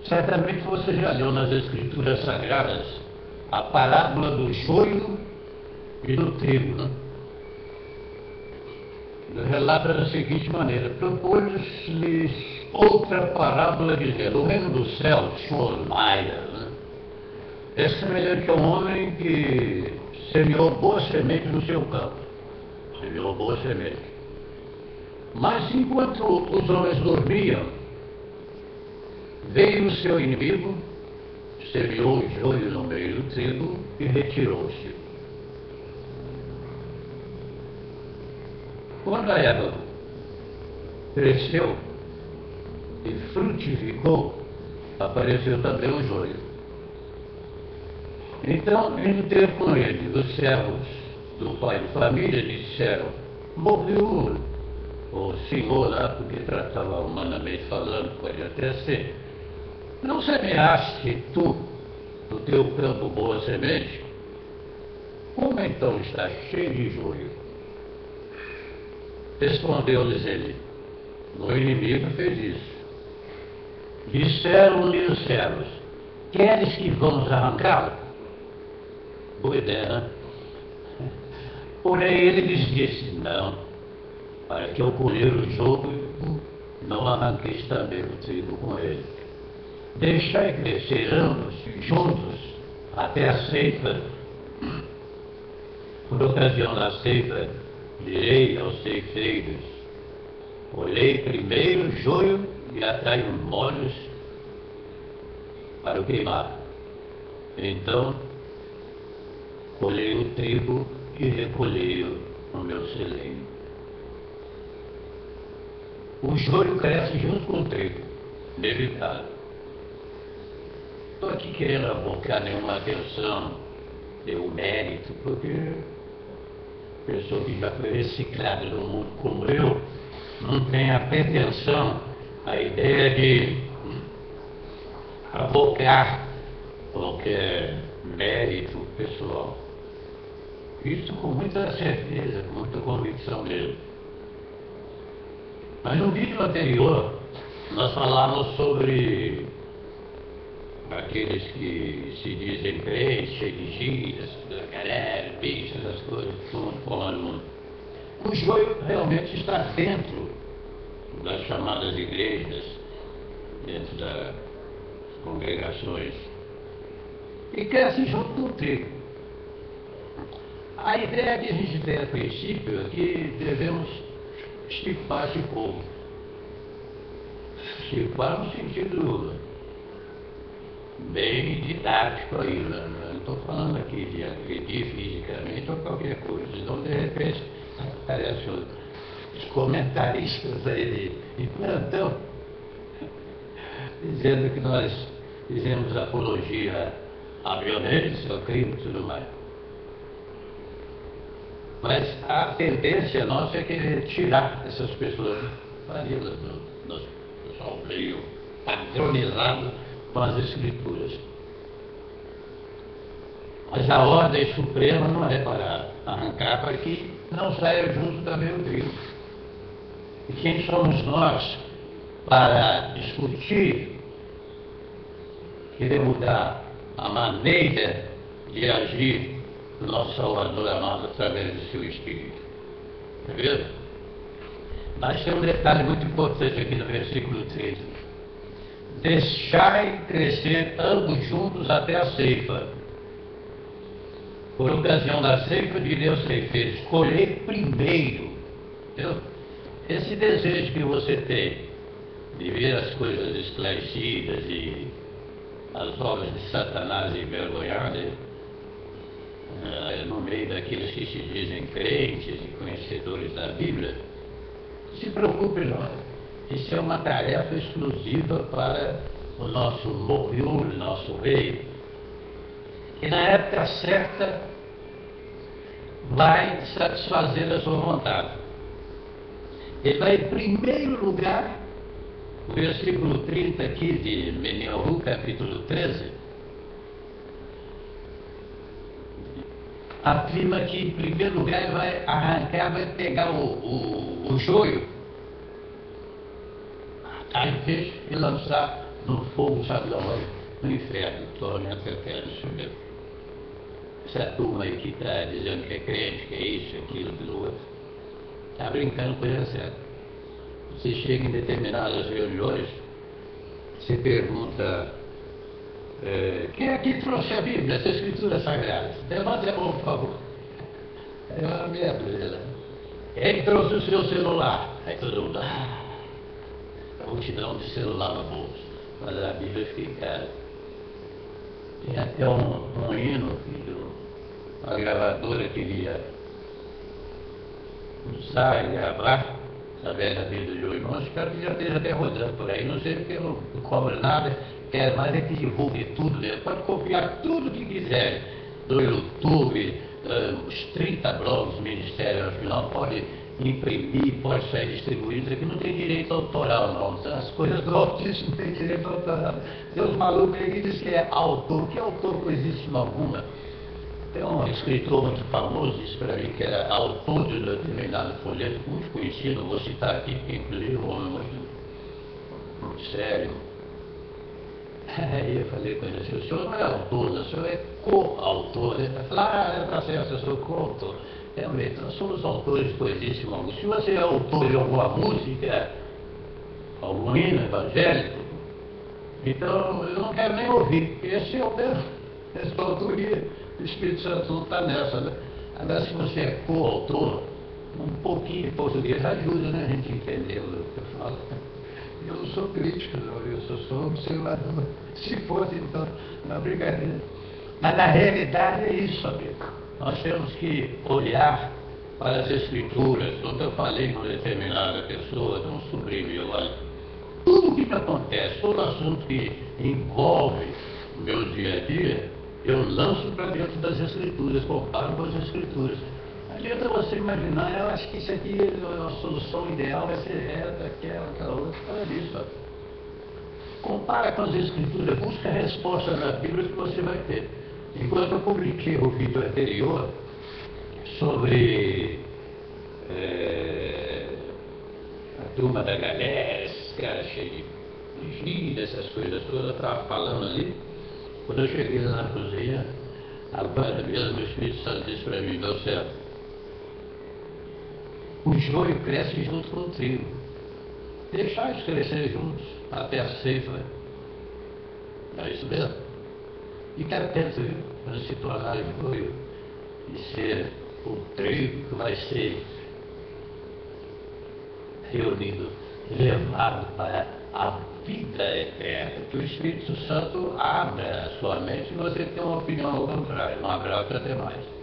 Certamente você já leu nas Escrituras Sagradas a parábola do joio e do trigo, né? Relata da seguinte maneira: propôs-lhes outra parábola, dizendo: o reino dos céus, Shlomaia, né, é semelhante a um homem que semeou boa semente no seu campo. Semeou boa semente. Mas enquanto os homens dormiam, veio o seu inimigo, semeou o joio no meio do trigo e retirou-se. Quando a erva cresceu e frutificou, apareceu também o joio. Então, indo ter com ele, os servos do pai de família disseram: morreu o senhor lá, porque tratava humanamente falando, pode até ser. Não semeaste tu no teu campo boa semente? Como então está cheio de joio? Respondeu-lhes ele: o inimigo fez isso. Disseram-lhe os servos: queres que vamos arrancá-lo? Boa ideia, né? Porém ele lhes disse: não, para que ao colher o joio não arranqueis também o trigo com ele. Deixai crescer ambos juntos até a ceifa. Por ocasião da ceifa, direi aos ceifeiros: colhei primeiro o joio e atrai os molhos para o queimar. Então, colhei o trigo e recolhei-o no meu celeiro. O joio cresce junto com o trigo, inevitável. Estou aqui querendo abocar nenhuma atenção, nenhum mérito, porque pessoa que já foi reciclada no mundo como eu, não tem a pretensão, a ideia de abocar qualquer mérito pessoal. Isso com muita certeza, com muita convicção mesmo. Mas no vídeo anterior, nós falamos sobre aqueles que se dizem crentes, cheios de gírias, galera, bichos, essas coisas, tudo formando o mundo. O joio realmente está dentro das chamadas igrejas, dentro das congregações, e cresce junto com o trigo. A ideia que a gente tem a princípio é que devemos estipar esse povo. Estipar no sentido bem didático aí, né? Não estou falando aqui de agredir fisicamente ou qualquer coisa. Então, de repente, aparecem os comentaristas aí de plantão, dizendo que nós fizemos apologia à violência, ao crime e tudo mais. Mas a tendência nossa é querer tirar essas pessoas do pessoal meio padronizado com as Escrituras. Mas a ordem suprema não é para arrancar, para que não saia junto também o trigo. E quem somos nós para discutir, querer mudar a maneira de agir do nosso Salvador amado através do seu Espírito? Tá vendo? Mas tem um detalhe muito importante aqui no versículo 13. Deixai crescer ambos juntos até a ceifa. Por ocasião da ceifa, direi aos ceifeiros: colhei primeiro. Entendeu? Esse desejo que você tem de ver as coisas esclarecidas e as obras de Satanás envergonhadas, no meio daqueles que se dizem crentes e conhecedores da Bíblia, se preocupe não. Isso é uma tarefa exclusiva para o nosso Moviul, nosso rei, que na época certa vai satisfazer a sua vontade. Ele vai, em primeiro lugar, o versículo 30 aqui de Meniahu, capítulo 13, afirma que, em primeiro lugar, ele vai arrancar, vai pegar o joio, e lançar no fogo, sabe da onde? No inferno, tormento eterno, isso mesmo. Essa turma aí que está dizendo que é crente, que é isso, aquilo, aquilo outro, está brincando com coisa certa. Você chega em determinadas reuniões, você pergunta, quem aqui trouxe a Bíblia, essa escritura sagrada? Levante a mão, por favor. É uma merda. Quem trouxe o seu celular? Aí todo mundo, a multidão de celular no bolso. Mas a Bíblia fica em casa. Tem até um hino que uma gravadora queria usar e gravar através da vida de hoje. Mas os caras já estejam até rodando por aí. Não sei porque eu não cobro nada. Quero mais é que divulgue tudo mesmo. Pode copiar tudo que quiser do YouTube, os 30 blogs do Ministério, afinal, pode imprimir, pode sair distribuindo. Isso aqui não tem direito autoral, não. As coisas do autismo não tem direito autoral. Tem uns malucos aí que dizem que é autor. Que autor coexiste alguma? Tem um escritor muito famoso, disse para mim que era autor de um determinado folheto, muito conhecido, vou citar aqui, porque inclusive é um homem muito sério. Aí eu falei com ele assim, o senhor não é autor, o senhor é coautor. Ele falou, tá certo, eu sou coautor. Realmente, nós somos autores de coisíssimo algum. Se você é autor de alguma música, algum hino evangélico, então eu não quero nem ouvir, porque esse é o meu, essa autoria. O Espírito Santo não está nessa, né? Agora, se você é coautor, um pouquinho de português ajuda, né, a gente entender o que eu falo. Eu não sou crítico, não, eu sou observador. Se fosse, então, não, brincadeira. Mas na realidade é isso, amigo. Nós temos que olhar para as Escrituras. Quando eu falei com determinada pessoa, um sobrinho meu, olha, tudo o que me acontece, todo assunto que envolve o meu dia a dia, eu lanço para dentro das Escrituras, comparo com as Escrituras. Adianta você imaginar, eu acho que isso aqui, a solução ideal vai ser essa, aquela outra, fala disso. Ó. Compara com as Escrituras, busca a resposta na Bíblia que você vai ter. Enquanto eu publiquei o vídeo anterior sobre a turma da galera, esses caras cheios de gíria, essas coisas todas, eu estava falando ali, quando eu cheguei lá na cozinha, a banda mesmo, o Espírito Santo disse para mim, deu certo. O joio cresce junto com o trigo. Deixar eles crescer juntos, até a ceifa. É isso mesmo. Fica atento, viu? Quando se tornar joio e ser o trigo que vai ser reunido, levado para a vida eterna. Que o Espírito Santo abra a sua mente e você tem uma opinião ao contrário. Um abraço e até mais.